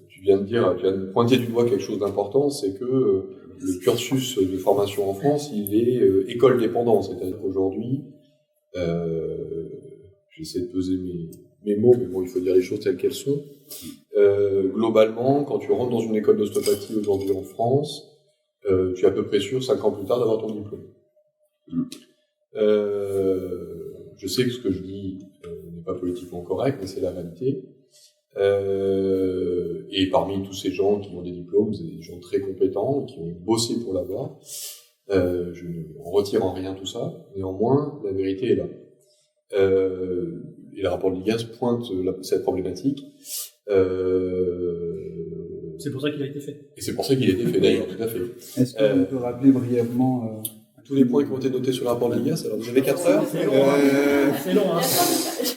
tu viens de pointer du doigt quelque chose d'important, c'est que le cursus de formation en France, il est école dépendant, c'est-à-dire qu'aujourd'hui, j'essaie de peser mes mots, mais bon, il faut dire les choses telles qu'elles sont. Globalement, quand tu rentres dans une école d'ostéopathie aujourd'hui en France, tu es à peu près sûr, 5 ans plus tard, d'avoir ton diplôme. Je sais que ce que je dis n'est pas politiquement correct, mais c'est la réalité. Et parmi tous ces gens qui ont des diplômes, c'est des gens très compétents, qui ont bossé pour l'avoir. Je ne retire en rien tout ça. Néanmoins, la vérité est là. Et le rapport de l'IGAS pointe cette problématique. C'est pour ça qu'il a été fait. Et c'est pour ça qu'il a été fait d'ailleurs, tout à fait. Est-ce qu'on peut rappeler brièvement tous les points qui ont été notés sur le rapport de l'IGAS? Alors vous avez 4 heures. C'est long, hein.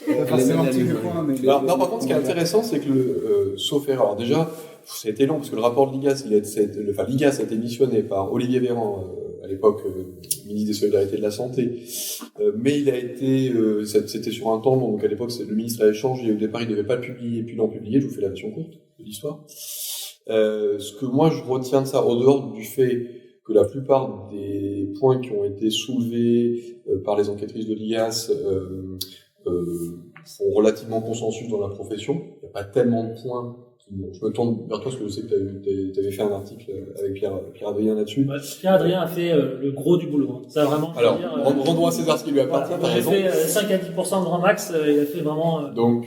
Pas forcément tous les points, mais... Alors, non, par contre, ce qui est intéressant, c'est que sauf erreur, alors déjà, ça a été long, parce que le rapport de l'IGAS, l'IGAS a été missionné par Olivier Véran, à l'époque, ministre des Solidarités et de la Santé, mais il a été, c'était sur un temps long, donc à l'époque, le ministre avait changé, au départ, il ne devait pas le publier, puis l'en publier, je vous fais la version courte de l'histoire. Ce que moi, je retiens de ça, au dehors du fait que la plupart des points qui ont été soulevés par les enquêtrices de l'IGAS font relativement consensus dans la profession. Il n'y a pas tellement de points qui... Je me tourne vers toi parce que je sais que tu avais fait un article avec Pierre-Adrien là-dessus. Ouais, Pierre-Adrien a fait le gros du boulot. Hein. Ça a vraiment... Alors, rendons à César ce qui lui appartient. Voilà, il a fait 5 à 10% de grand max, il a fait vraiment... Donc,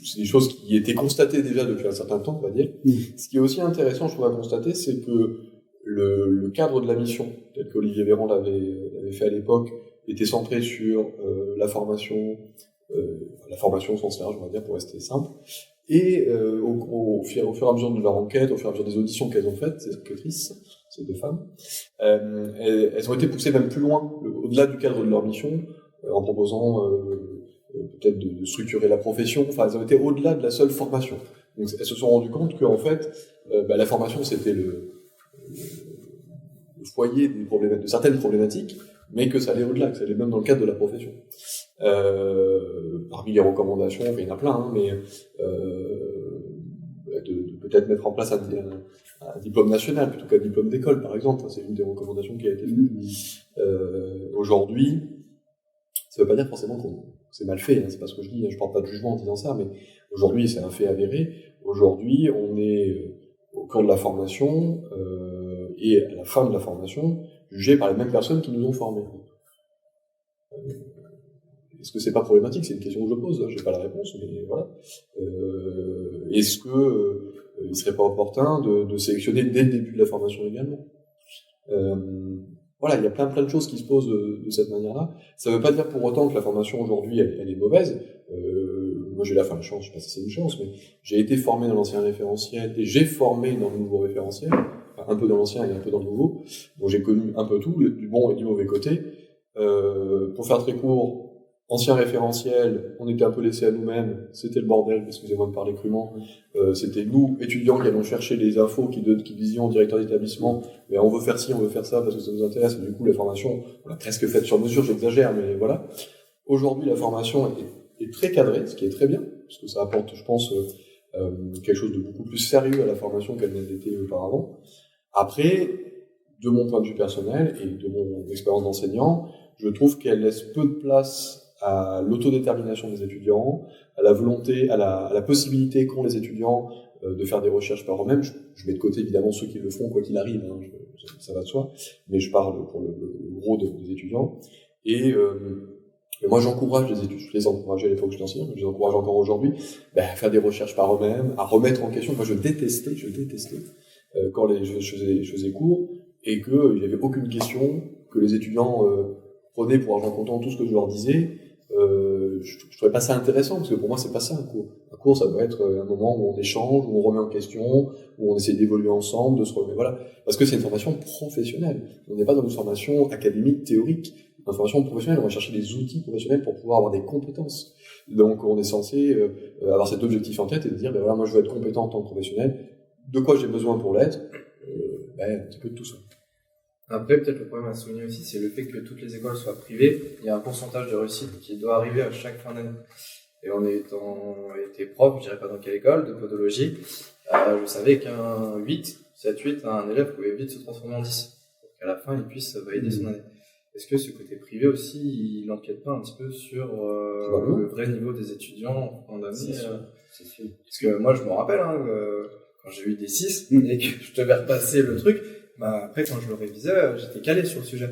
c'est des choses qui étaient constatées déjà depuis un certain temps, on va dire. Ce qui est aussi intéressant, je trouve, à constater, c'est que le cadre de la mission, tel qu'Olivier Véran l'avait fait à l'époque, était centré sur la formation au sens large, on va dire, pour rester simple. Et au fur et à mesure de leur enquête, au fur et à mesure des auditions qu'elles ont faites, ces enquêtrices, ces deux femmes, elles ont été poussées même plus loin, au-delà du cadre de leur mission, en proposant peut-être de structurer la profession. Enfin, elles ont été au-delà de la seule formation. Donc, elles se sont rendues compte qu'en fait, la formation, c'était le foyer de certaines problématiques, mais que ça allait au-delà, que ça allait même dans le cadre de la profession. Parmi les recommandations, il y en a plein, hein, mais de peut-être mettre en place un diplôme national plutôt qu'un diplôme d'école, par exemple. C'est une des recommandations qui a été faite. Aujourd'hui, ça veut pas dire forcément que c'est mal fait, hein, c'est pas ce que je dis, je porte pas de jugement en disant ça, mais aujourd'hui, c'est un fait avéré. Aujourd'hui, on est au cours de la formation et à la fin de la formation, jugés par les mêmes personnes qui nous ont formés. Est-ce que c'est pas problématique? C'est une question que je pose, j'ai pas la réponse, mais voilà. Est-ce que il serait pas opportun de sélectionner dès le début de la formation également? Voilà, il y a plein de choses qui se posent de cette manière-là. Ça veut pas dire pour autant que la formation aujourd'hui elle est mauvaise. Moi j'ai la chance, je sais pas si c'est une chance, mais j'ai été formé dans l'ancien référentiel et j'ai formé dans le nouveau référentiel, enfin, un peu dans l'ancien et un peu dans le nouveau, donc j'ai connu un peu tout, du bon et du mauvais côté. Pour faire très court, ancien référentiel, on était un peu laissés à nous-mêmes, c'était le bordel, excusez-moi de parler crûment, c'était nous, étudiants, qui allons chercher les infos, qui disions au directeur d'établissement, mais on veut faire ci, on veut faire ça, parce que ça nous intéresse, et du coup la formation, on l'a presque faite sur mesure, j'exagère, mais voilà. Aujourd'hui, la formation est très cadrée, ce qui est très bien, parce que ça apporte, je pense, quelque chose de beaucoup plus sérieux à la formation qu'elle n'a été auparavant. Après, de mon point de vue personnel, et de mon expérience d'enseignant, je trouve qu'elle laisse peu de place à l'autodétermination des étudiants, à la volonté, à la possibilité qu'ont les étudiants de faire des recherches par eux-mêmes. Je mets de côté évidemment ceux qui le font quoi qu'il arrive, hein, ça va de soi, mais je parle pour le gros des étudiants. Et moi j'encourage les étudiants, je les encourageais à l'époque où j'étais enseignant, mais je les encourage encore aujourd'hui, à faire des recherches par eux-mêmes, à remettre en question. Moi je détestais quand je faisais cours et qu'il n'y avait aucune question, que les étudiants prenaient pour argent comptant tout ce que je leur disais, je trouvais pas ça intéressant, parce que pour moi, c'est pas ça un cours. Un cours, ça doit être un moment où on échange, où on remet en question, où on essaie d'évoluer ensemble, de se remettre, voilà. Parce que c'est une formation professionnelle. On n'est pas dans une formation académique, théorique. Une formation professionnelle, on va chercher des outils professionnels pour pouvoir avoir des compétences. Donc, on est censé avoir cet objectif en tête et de dire, ben voilà, moi, je veux être compétent en tant que professionnel. De quoi j'ai besoin pour l'être? Un petit peu de tout ça. Après, peut-être le problème à souligner aussi, c'est le fait que toutes les écoles soient privées. Il y a un pourcentage de réussite qui doit arriver à chaque fin d'année. Et on était prof, je dirais pas dans quelle école, de podologie. Je savais qu'un 7-8, un élève pouvait vite se transformer en 10. Pour qu'à la fin, il puisse valider son année. Est-ce que ce côté privé aussi, il n'empiète pas un petit peu sur le vrai niveau des étudiants en année? C'est sûr. Parce que moi, je me rappelle, quand j'ai eu des 6 et que je devais repasser le truc, après, quand je le révisais, j'étais calé sur le sujet.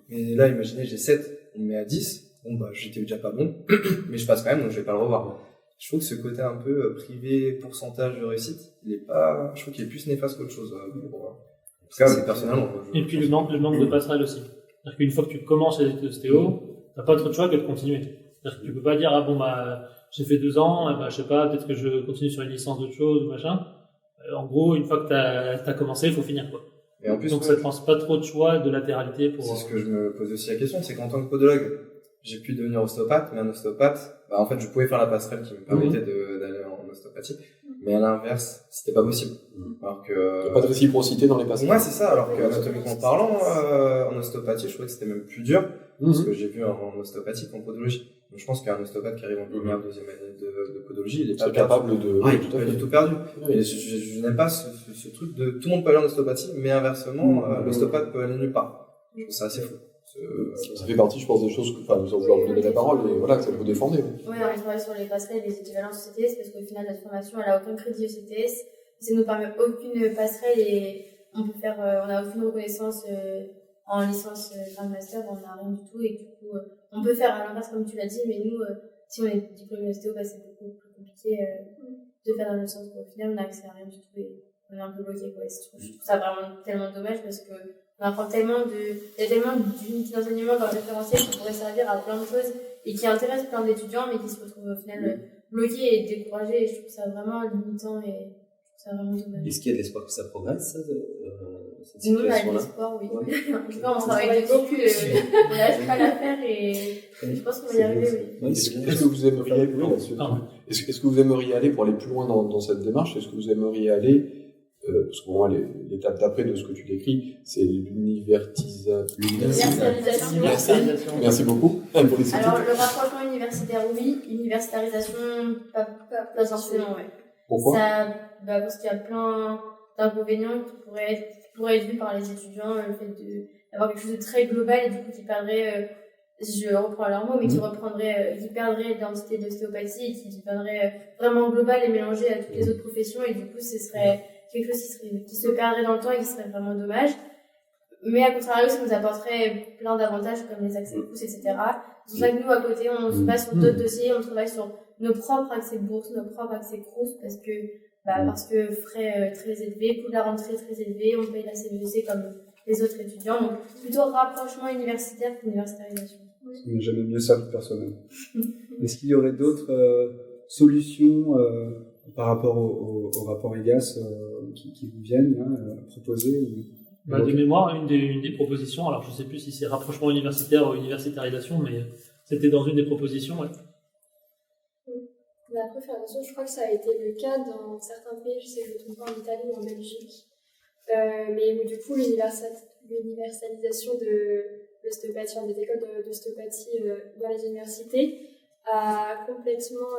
Mais là, imaginez, j'ai 7, on me met à 10. J'étais déjà pas bon, mais je passe quand même, donc je vais pas le revoir. Je trouve que ce côté un peu privé, pourcentage de réussite, je trouve qu'il est plus néfaste qu'autre chose. En tout cas, personnellement. Et puis le manque de passerelle aussi. C'est-à-dire qu'une fois que tu commences les études d'ostéo, t'as pas trop de choix que de continuer. C'est-à-dire que tu peux pas dire, j'ai fait 2 ans, je sais pas, peut-être que je continue sur une licence d'autre chose ou machin. En gros, une fois que t'as commencé, il faut finir, quoi. Et en plus, donc ça te lance pas trop de choix de latéralité pour... C'est ce que je me pose aussi la question, c'est qu'en tant que podologue, j'ai pu devenir ostéopathe, mais un ostéopathe, en fait, je pouvais faire la passerelle qui me permettait d'aller en ostéopathie, mais à l'inverse, c'était pas possible. Alors que... Il n'y a pas de réciprocité dans les passerelles. Moi, c'est ça, alors qu'anatomiquement parlant, en ostéopathie, je trouvais que c'était même plus dur, parce que j'ai vu en ostéopathie qu'en podologie. Donc, je pense qu'un ostéopathe qui arrive en première, deuxième année de podologie, il est pas capable de... il est pas du tout perdu. Et je n'aime pas ce truc de tout le monde peut aller en ostéopathie, mais inversement, l'ostéopathe peut aller nulle part. Je trouve ça assez fou. Ça fait partie, je pense, des choses que, vous leur donner la parole et voilà, que ça vous défendez. Oui, on travaille sur les passerelles et les équivalences CTS parce qu'au final, notre formation, elle a aucun crédit au CTS. Ça nous permet aucune passerelle et on a aucune reconnaissance en licence, master, on n'a rien du tout et du coup, on peut faire à l'inverse comme tu l'as dit, mais nous, si on est diplômé ostéo, c'est beaucoup plus compliqué de faire dans le sens où au final, on n'a accès à rien du tout et on est un peu bloqué, quoi. Je trouve ça vraiment tellement dommage parce que on apprend il y a tellement d'unités d'enseignement dans le référentiel qui pourrait servir à plein de choses et qui intéressent plein d'étudiants mais qui se retrouvent au final bloqués et découragés et je trouve ça vraiment limitant et je trouve ça vraiment dommage. Est-ce qu'il y a de l'espoir que ça progresse, cette nous, on a de situation-là? l'espoir, oui. En tout cas, on travaille dessus, on lâche pas l'affaire et je pense qu'on va y arriver, oui. Est-ce que vous aimeriez aller, est-ce que vous aimeriez aller pour aller plus loin dans cette démarche? Est-ce que vous aimeriez aller parce que pour moi, l'étape d'après de ce que tu décris, c'est l'universalisation. Merci beaucoup. Alors, le rapprochement universitaire, oui. Universitarisation, pas forcément, ouais. Pourquoi? Parce qu'il y a plein d'inconvénients qui pourraient être vus par les étudiants, le fait d'avoir quelque chose de très global et du coup qui perdrait, je reprends leurs mots, mais qui perdrait l'identité d'ostéopathie et qui deviendrait vraiment global et mélangé à toutes les autres professions et du coup ce serait quelque chose qui se perdrait dans le temps et qui serait vraiment dommage. Mais à contrario, ça nous apporterait plein d'avantages comme les accès bourses, etc. C'est pour ça que nous, à côté, on se passe sur d'autres dossiers, on travaille sur nos propres accès bourses, nos propres accès CROUS, parce que frais très élevés, coût de la rentrée très élevé, on paye la CVEC comme les autres étudiants. Donc, plutôt rapprochement universitaire qu'universitarisation. Mais j'aime mieux ça personnellement. Est-ce qu'il y aurait d'autres solutions par rapport au rapport EGAS qui vous viennent à proposer de mémoire, une des propositions, alors je ne sais plus si c'est rapprochement universitaire ou universitarisation, mais c'était dans une des propositions, ouais. La préfération, je crois que ça a été le cas dans certains pays, je sais que je ne me trompe pas, en Italie ou en Belgique, mais où du coup l'universalisation de l'ostéopathie, des écoles d'ostéopathie dans les universités, a complètement...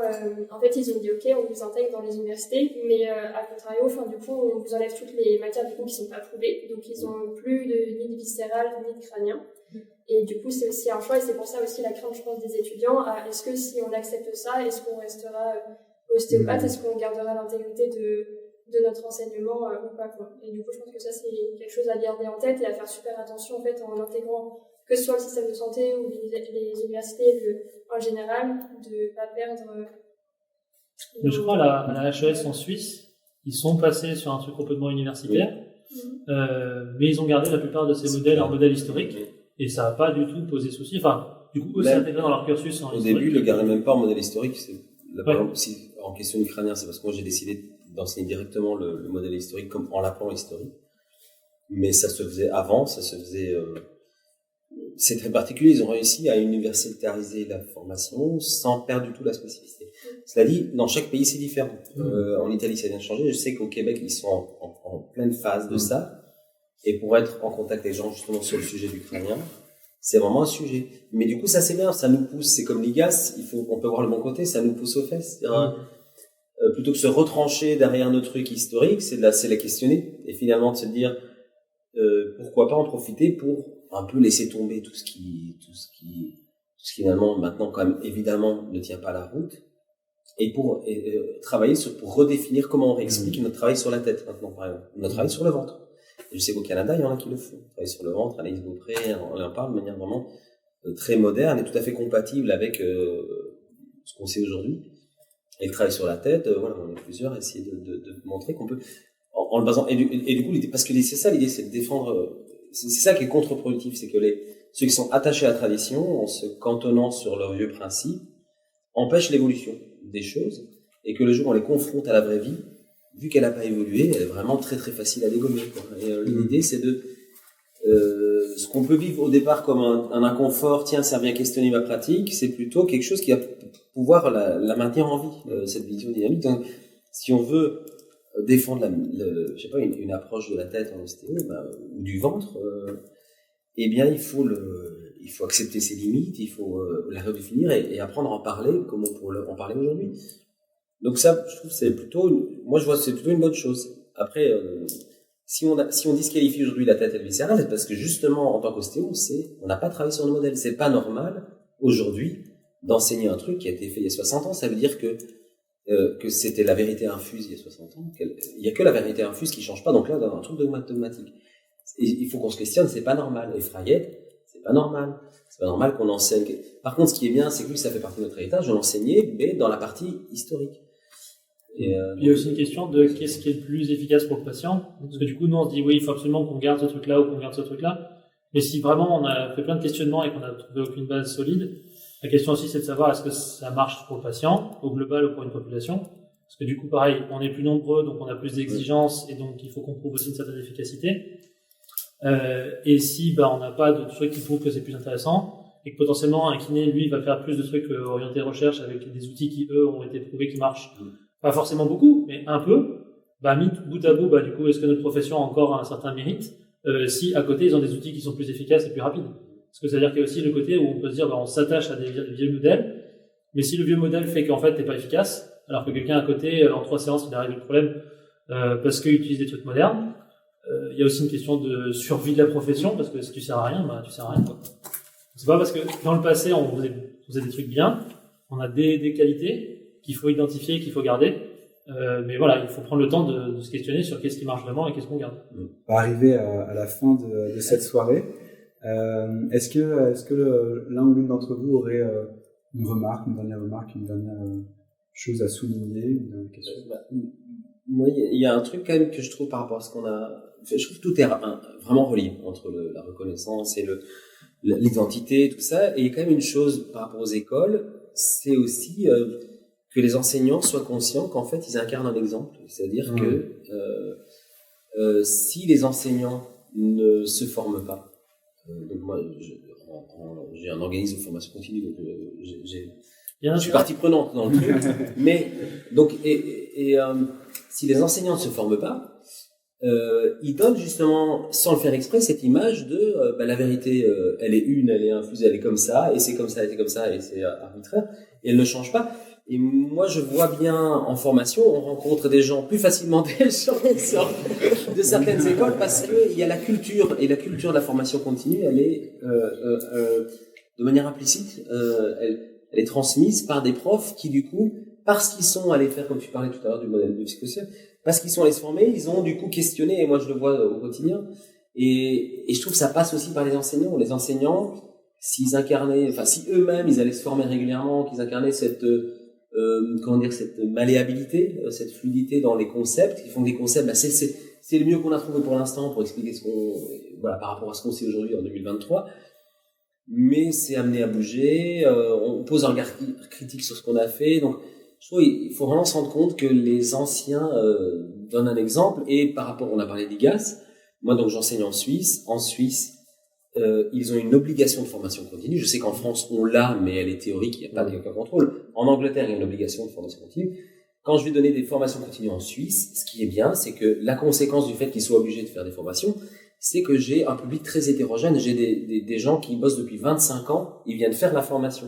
en fait, ils ont dit ok, on vous intègre dans les universités, mais à contrario, du coup, on vous enlève toutes les matières du coup qui sont pas prouvées, donc ils ont plus ni de viscéral ni de crânien. Et du coup, c'est aussi un choix, et c'est pour ça aussi la crainte, je pense, des étudiants. Est-ce que si on accepte ça, est-ce qu'on restera ostéopathe, est-ce qu'on gardera l'intégrité de notre enseignement ou pas, quoi. Et du coup, je pense que ça, c'est quelque chose à garder en tête et à faire super attention en fait en intégrant que ce soit le système de santé ou les universités en général, de ne pas perdre... Mais je crois à la HES en Suisse, ils sont passés sur un truc complètement universitaire, mais ils ont gardé la plupart de ces modèles en modèle historique, et ça n'a pas du tout posé souci. Enfin, du coup, eux, c'est intégré dans leur cursus. Au début, ils le gardaient même pas en modèle historique. Par exemple, en question ukrainien, c'est parce que moi j'ai décidé d'enseigner directement le modèle historique comme en l'appelant historique. Mais ça se faisait avant, ça se faisait. C'est très particulier. Ils ont réussi à universaliser la formation sans perdre du tout la spécificité. Cela dit, dans chaque pays c'est différent. En Italie, ça vient de changer. Je sais qu'au Québec, ils sont en pleine phase de ça. Et pour être en contact avec les gens justement sur le sujet ukrainien, c'est vraiment un sujet. Mais du coup, ça c'est bien, ça nous pousse. C'est comme l'IGAS, on peut voir le bon côté, ça nous pousse aux fesses. Plutôt que se retrancher derrière nos trucs historiques, c'est la questionner et finalement de se dire pourquoi pas en profiter pour un peu laisser tomber tout ce qui finalement maintenant quand même évidemment ne tient pas la route et pour travailler pour redéfinir comment on réexplique notre travail sur la tête maintenant par exemple, notre travail sur le ventre. Je sais qu'au Canada, il y en a qui le font. Travailler sur le ventre, Anaïs Beaupré, on en parle de manière vraiment très moderne et tout à fait compatible avec ce qu'on sait aujourd'hui. Et le travail sur la tête, voilà, on est plusieurs à essayer de montrer qu'on peut, en le basant, et du coup, parce que c'est ça l'idée, c'est de défendre, c'est ça qui est contre-productif, c'est que ceux qui sont attachés à la tradition, en se cantonnant sur leurs vieux principes, empêchent l'évolution des choses, et que le jour où on les confronte à la vraie vie, vu qu'elle n'a pas évolué, elle est vraiment très très facile à dégommer, quoi. Et l'idée, c'est de ce qu'on peut vivre au départ comme un inconfort, tiens, ça vient questionner ma pratique, c'est plutôt quelque chose qui va pouvoir la maintenir en vie, cette vision dynamique. Donc, si on veut défendre je sais pas, une approche de la tête en ostéo, ou du ventre, eh bien, il faut accepter ses limites, il faut la redéfinir et apprendre à en parler comme on pourrait en parler aujourd'hui. Donc ça, je trouve, c'est plutôt une bonne chose. Après, si on disqualifie aujourd'hui la tête et le viscéral, c'est parce que justement, en tant qu'ostéo, on n'a pas travaillé sur le modèle. C'est pas normal, aujourd'hui, d'enseigner un truc qui a été fait il y a 60 ans. Ça veut dire que c'était la vérité infuse il y a 60 ans. Il y a que la vérité infuse qui change pas. Donc là, dans un truc dogmatique. Il faut qu'on se questionne, c'est pas normal. Et Frayette, c'est pas normal. C'est pas normal qu'on enseigne. Par contre, ce qui est bien, c'est que lui, ça fait partie de notre héritage, on l'enseignait, mais dans la partie historique. Il y a aussi une question de qu'est-ce qui est le plus efficace pour le patient. Parce que du coup, nous, on se dit, oui, il faut absolument qu'on garde ce truc-là ou qu'on garde ce truc-là. Mais si vraiment on a fait plein de questionnements et qu'on n'a trouvé aucune base solide, la question aussi, c'est de savoir est-ce que ça marche pour le patient, au global ou pour une population. Parce que du coup, pareil, on est plus nombreux, donc on a plus d'exigences et donc il faut qu'on prouve aussi une certaine efficacité. Et si on n'a pas de trucs qui prouvent que c'est plus intéressant, et que potentiellement un kiné, lui, va faire plus de trucs orientés recherche avec des outils qui, eux, ont été prouvés qui marchent. Pas forcément beaucoup, mais un peu. Mis bout à bout, du coup, est-ce que notre profession a encore un certain mérite si à côté ils ont des outils qui sont plus efficaces et plus rapides? Parce que ça veut dire qu'il y a aussi le côté où on peut se dire, on s'attache à des vieux modèles, mais si le vieux modèle fait qu'en fait t'es pas efficace, alors que quelqu'un à côté, en 3 séances, il a réglé le problème parce qu'il utilise des trucs modernes, il y a aussi une question de survie de la profession, parce que si tu sers à rien, tu sers à rien, quoi. C'est pas parce que dans le passé on faisait des trucs bien, on a des qualités qu'il faut identifier, qu'il faut garder, mais voilà, il faut prendre le temps de se questionner sur qu'est-ce qui marche vraiment et qu'est-ce qu'on garde. On va arriver à la fin de cette soirée. Est-ce que l'un ou l'une d'entre vous aurait une dernière remarque, une dernière chose à souligner, une dernière question? Moi, il y a un truc quand même que je trouve par rapport à ce qu'on a. Je trouve que tout est vraiment relié entre la reconnaissance et l'identité, tout ça. Et il y a quand même une chose par rapport aux écoles, c'est aussi que les enseignants soient conscients qu'en fait ils incarnent un exemple. C'est-à-dire que si les enseignants ne se forment pas, donc moi j'ai un organisme de formation continue, donc je suis partie prenante dans le truc, mais donc si les enseignants ne se forment pas, ils donnent justement, sans le faire exprès, cette image de la vérité, elle est infusée, elle est comme ça, et c'est comme ça, et c'est comme ça, et c'est arbitraire, et elle ne change pas. Et moi, je vois bien en formation, on rencontre des gens plus facilement des gens qui sortent de certaines écoles parce qu'il y a la culture, et la culture de la formation continue, elle est de manière implicite, elle est transmise par des profs qui, du coup, parce qu'ils sont allés faire, comme tu parlais tout à l'heure du modèle de psychosocial, parce qu'ils sont allés se former, ils ont du coup questionné, et moi je le vois au quotidien, et je trouve que ça passe aussi par les enseignants. Les enseignants, s'ils incarnaient, enfin si eux-mêmes ils allaient se former régulièrement, qu'ils incarnaient cette malléabilité, cette fluidité dans les concepts, qu'ils font des concepts, c'est le mieux qu'on a trouvé pour l'instant pour expliquer par rapport à ce qu'on sait aujourd'hui en 2023. mais c'est amené à bouger. On pose un regard critique sur ce qu'on a fait. Donc, je trouve qu'il faut vraiment se rendre compte que les anciens donnent un exemple. Et par rapport, on a parlé d'IGAS. Moi, donc, j'enseigne en Suisse. En Suisse, ils ont une obligation de formation continue. Je sais qu'en France, on l'a, mais elle est théorique, il n'y a pas aucun contrôle. En Angleterre, il y a une obligation de formation continue. Quand je vais donner des formations continues en Suisse, ce qui est bien, c'est que la conséquence du fait qu'ils soient obligés de faire des formations, c'est que j'ai un public très hétérogène. J'ai des gens qui bossent depuis 25 ans, ils viennent faire la formation.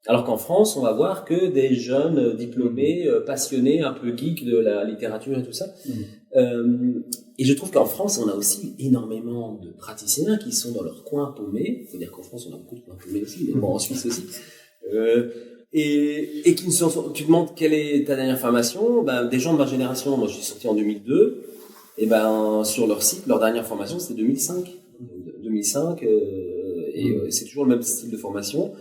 Alors qu'en France, on va voir que des jeunes diplômés, passionnés, un peu geeks de la littérature et tout ça. Et je trouve qu'en France, on a aussi énormément de praticiens qui sont dans leur coin paumé. Il faut dire qu'en France, on a beaucoup de coins paumés aussi, mais bon, en Suisse aussi. Et qui ne sont, tu demandes quelle est ta dernière formation, ben, des gens de ma génération, moi je suis sorti en 2002, et ben, sur leur site, leur dernière formation, c'était 2005. 2005, c'est toujours le même style de formation.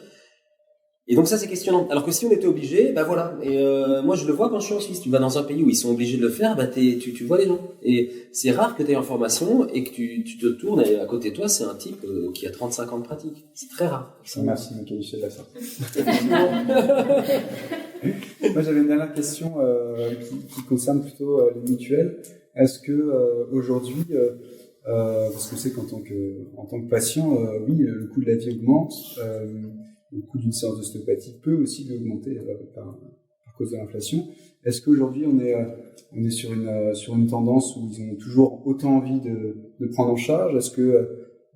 Et donc ça, c'est questionnant. Alors que si on était obligé, ben voilà. Et moi, je le vois quand je suis en Suisse. Tu vas dans un pays où ils sont obligés de le faire, ben tu vois les gens. Et c'est rare que tu aies en formation et que tu te tournes et à côté de toi, c'est un type qui a 35 ans de pratique. C'est très rare. Merci, Michael de la sorte. Moi, j'avais une dernière question qui concerne plutôt les mutuelles. Est-ce que aujourd'hui, parce qu'on sait qu'en tant que patient, oui, le coût de la vie augmente. Le coût d'une séance d'ostéopathie peut aussi augmenter par cause de l'inflation. Est-ce qu'aujourd'hui on est sur une tendance où ils ont toujours autant envie de prendre en charge? Est-ce que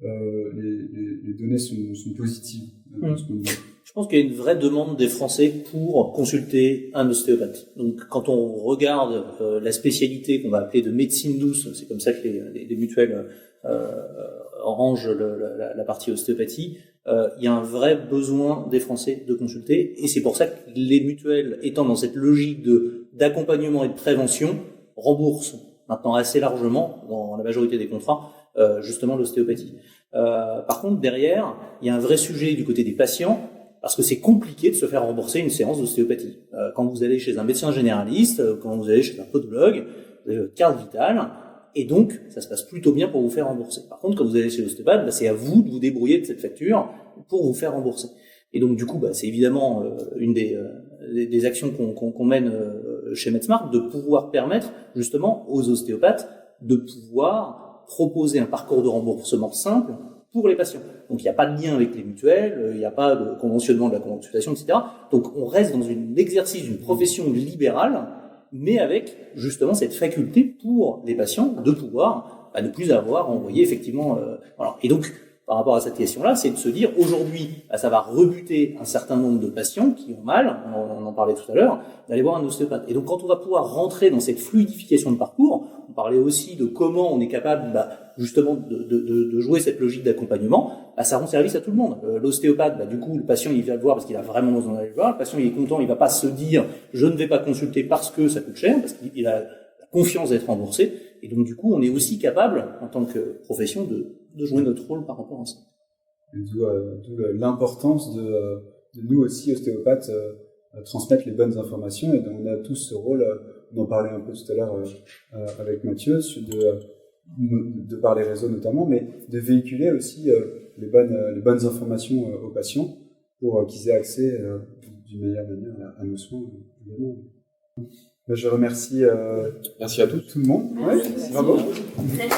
les données sont positives de ce point de vue? Je pense qu'il y a une vraie demande des Français pour consulter un ostéopathe. Donc, quand on regarde la spécialité qu'on va appeler de médecine douce, c'est comme ça que les mutuelles rangent la partie ostéopathie. Il y a un vrai besoin des Français de consulter, et c'est pour ça que les mutuelles, étant dans cette logique d'accompagnement et de prévention, remboursent maintenant assez largement, dans la majorité des contrats, justement l'ostéopathie. Par contre, derrière, il y a un vrai sujet du côté des patients, parce que c'est compliqué de se faire rembourser une séance d'ostéopathie. Quand vous allez chez un médecin généraliste, quand vous allez chez un podologue, vous avez votre carte vitale, et donc, ça se passe plutôt bien pour vous faire rembourser. Par contre, quand vous allez chez l'ostéopathe, c'est à vous de vous débrouiller de cette facture pour vous faire rembourser. Et donc, du coup, c'est évidemment une des actions qu'on mène chez MedSmart, de pouvoir permettre justement aux ostéopathes de pouvoir proposer un parcours de remboursement simple pour les patients. Donc, il n'y a pas de lien avec les mutuelles, il n'y a pas de conventionnement de la consultation, etc. Donc, on reste dans un exercice d'une profession libérale, mais avec justement cette faculté pour les patients de pouvoir ne plus avoir envoyé effectivement. Voilà. Et donc, par rapport à cette question-là, c'est de se dire aujourd'hui, ça va rebuter un certain nombre de patients qui ont mal, on en parlait tout à l'heure, d'aller voir un ostéopathe. Et donc, quand on va pouvoir rentrer dans cette fluidification de parcours, on parlait aussi de comment on est capable justement de jouer cette logique d'accompagnement, ça rend service à tout le monde. L'ostéopathe, du coup, le patient, il vient le voir parce qu'il a vraiment besoin d'aller le voir. Le patient, il est content, il va pas se dire « je ne vais pas consulter parce que ça coûte cher », parce qu'il a la confiance d'être remboursé. Et donc, du coup, on est aussi capable, en tant que profession, de jouer notre rôle par rapport à ça. D'où l'importance de nous aussi, ostéopathes, transmettre les bonnes informations. Et donc, on a tous ce rôle, on en parlait un peu tout à l'heure avec Mathieu, de par les réseaux notamment, mais de véhiculer aussi les bonnes informations aux patients pour qu'ils aient accès d'une meilleure manière à nos soins également. Je remercie merci à tous. Tout le monde. Ouais, bravo. Merci.